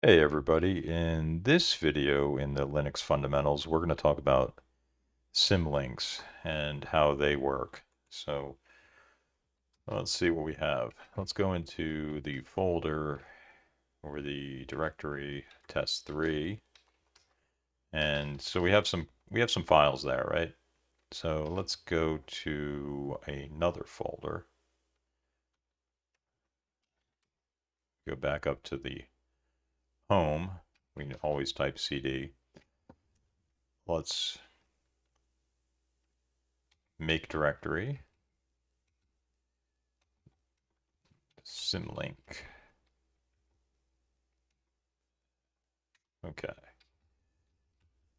Hey everybody, in this video in the Linux fundamentals, we're going to talk about symlinks and how they work. So let's see what we have. Let's go into the folder or the directory test3. And so we have some files there, right? So let's go to another folder. Go back up to the home. We can always type cd. Let's make directory symlink. Okay.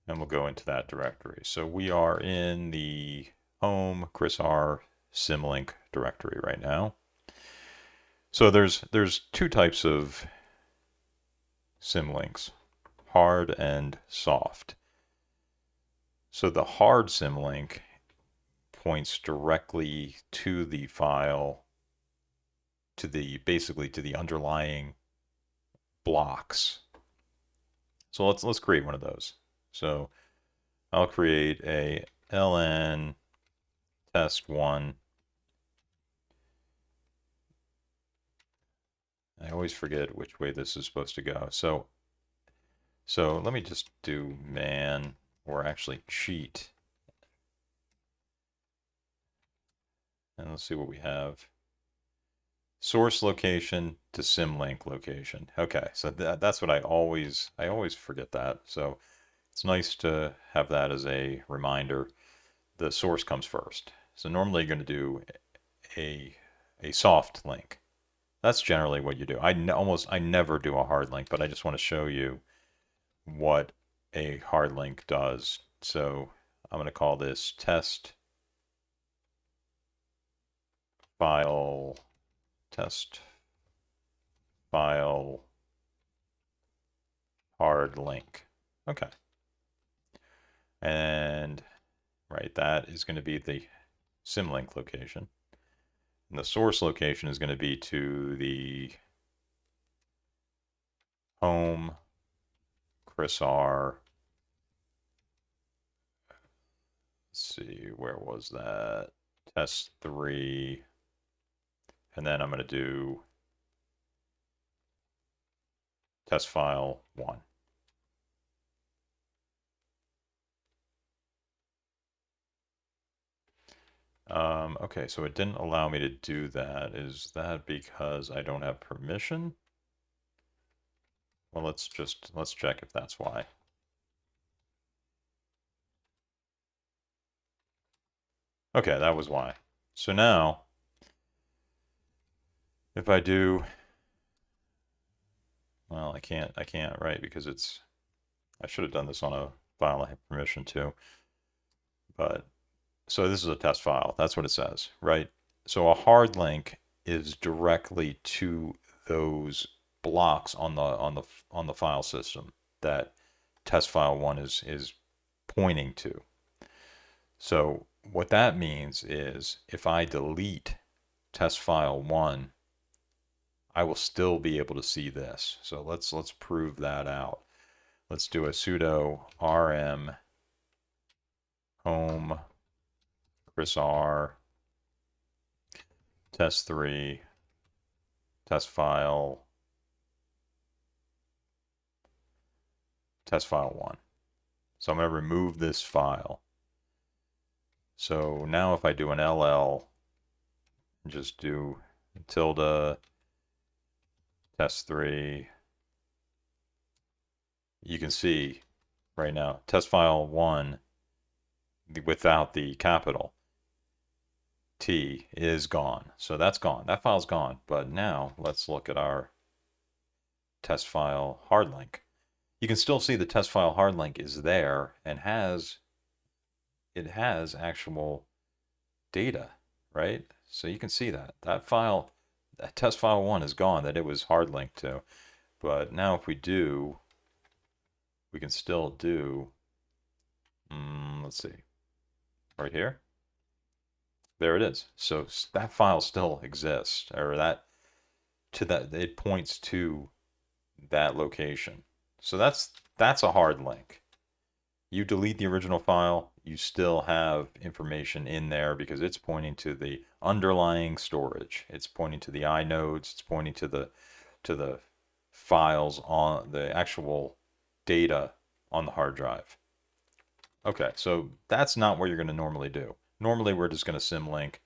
And we'll go into that directory. So we are in the home Chris R symlink directory right now. So there's two types of symlinks, hard and soft. So the hard symlink points directly to the file, basically to the underlying blocks. So let's create one of those. So I'll create a ln test1. I always forget which way this is supposed to go. So let me just do man, or actually cheat. And let's see what we have. Source location to symlink location. Okay, so that's what I always forget that. So it's nice to have that as a reminder. The source comes first. So normally you're going to do a soft link. That's generally what you do. I never do a hard link, but I just want to show you what a hard link does. So I'm going to call this test file hard link. Okay. And right, that is going to be the symlink location. And the source location is going to be to the home Chris R. Let's see, where was that? Test3. And then I'm going to do test file 1. Okay, so it didn't allow me to do that. Is that because I don't have permission? Well, let's check if that's why. Okay, that was why. So now, if I do, well, I can't, right? Because I should have done this on a file I have permission to. But, so this is a test file. That's what it says, right? So a hard link is directly to those blocks on the file system that test file 1 is pointing to. So what that means is if I delete test file 1, I will still be able to see this. So let's prove that out. Let's do a sudo rm home Chris R test3 test file 1. So I'm going to remove this file. So now if I do an ll, just do tilde test3, you can see right now test file 1 without the capital T is gone. So that's gone. That file's gone. But now let's look at our test file hard link. You can still see the test file hard link is there and it has actual data, right? So you can see that that test file 1 is gone, that it was hard linked to. But now if we can still do, let's see, right here. There it is. So that file still exists, or it points to that location. So that's a hard link. You delete the original file, you still have information in there because it's pointing to the underlying storage. It's pointing to the inodes, it's pointing to the files on the actual data on the hard drive. Okay, so that's not what you're going to normally do. Normally we're just going to symlink,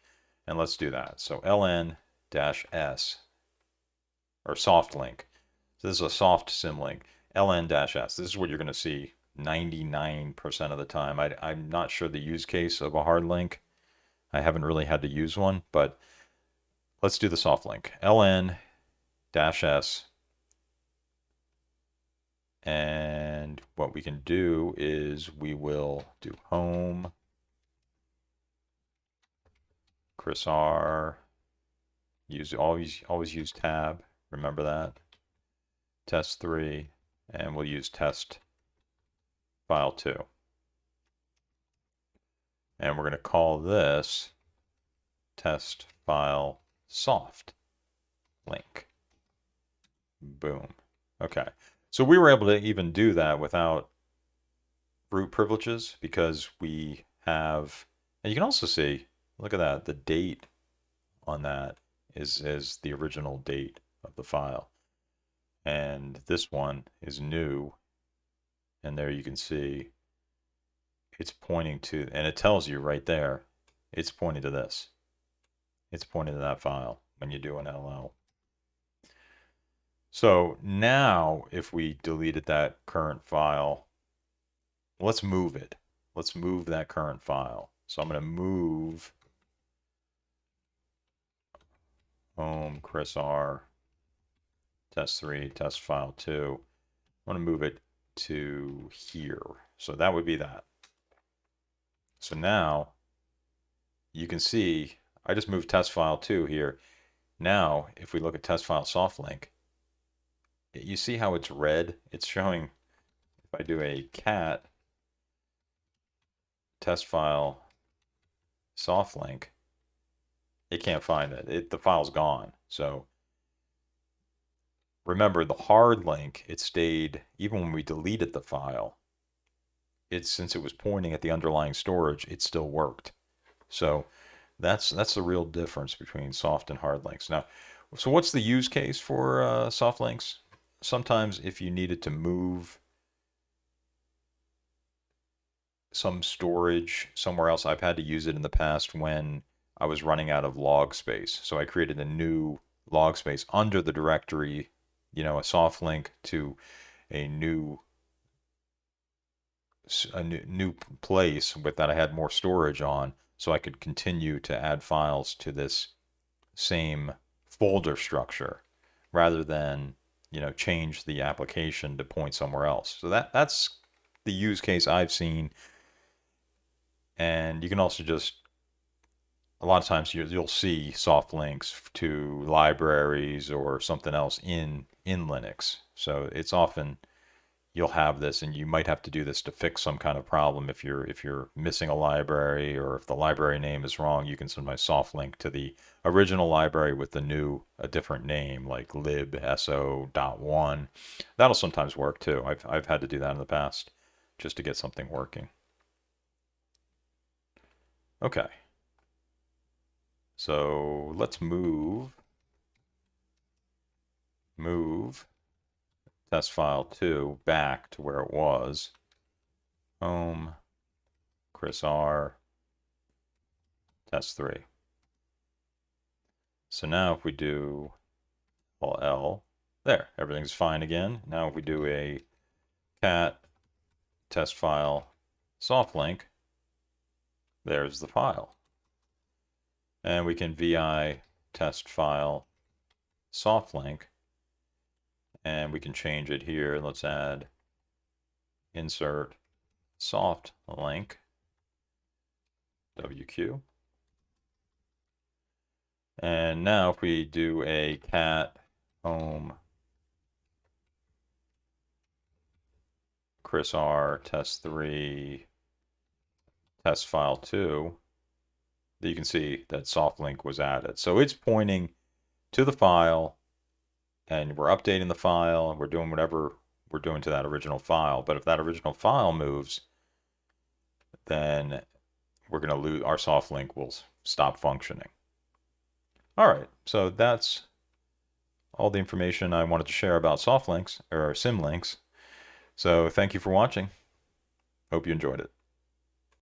and let's do that. So ln-s, or soft link. So this is a soft symlink, ln-s. This is what you're going to see 99% of the time. I'm not sure the use case of a hard link. I haven't really had to use one, but let's do the soft link. ln-s, and what we can do is we will do home, Chris R, always use tab, remember that, test3, and we'll use test file 2. And we're going to call this test file soft link. Boom. Okay. So we were able to even do that without root privileges because we have, and you can also see, look at that, the date on that is the original date of the file. And this one is new. And there you can see it's pointing to, and it tells you right there, it's pointing to this. It's pointing to that file when you do an LL. So now if we deleted that current file, let's move it. Let's move that current file. So I'm going to move home Chris R test3 test file 2. I want to move it to here. So that would be that. So now you can see I just moved test file 2 here. Now if we look at test file soft link, you see how it's red? It's showing, if I do a cat test file soft link, it can't find it. The file's gone. So remember, the hard link, it stayed, even when we deleted the file, since it was pointing at the underlying storage, it still worked. So that's the real difference between soft and hard links. Now, so what's the use case for soft links? Sometimes if you needed to move some storage somewhere else, I've had to use it in the past when I was running out of log space. So I created a new log space under the directory, a soft link to a new place with that I had more storage on, so I could continue to add files to this same folder structure rather than change the application to point somewhere else. So that's the use case I've seen. And you can also just, a lot of times you'll see soft links to libraries or something else in Linux. So it's often you'll have this, and you might have to do this to fix some kind of problem. If you're missing a library, or if the library name is wrong, you can sometimes soft link to the original library with a different name, like libso.1. That'll sometimes work too. I've had to do that in the past just to get something working. Okay. So let's move test file 2 back to where it was. Home, Chris R, test3. So now if we do L, there, everything's fine again. Now if we do a cat test file soft link, there's the file. And we can vi test file soft link, and we can change it here. Let's add insert soft link WQ. And now if we do a cat home Chris R test3 test file 2, you can see that soft link was added. So it's pointing to the file and we're updating the file, and we're doing whatever we're doing to that original file. But if that original file moves, then we're going to lose, our soft link will stop functioning. All right, so that's all the information I wanted to share about soft links or Symlinks. So thank you for watching. Hope you enjoyed it.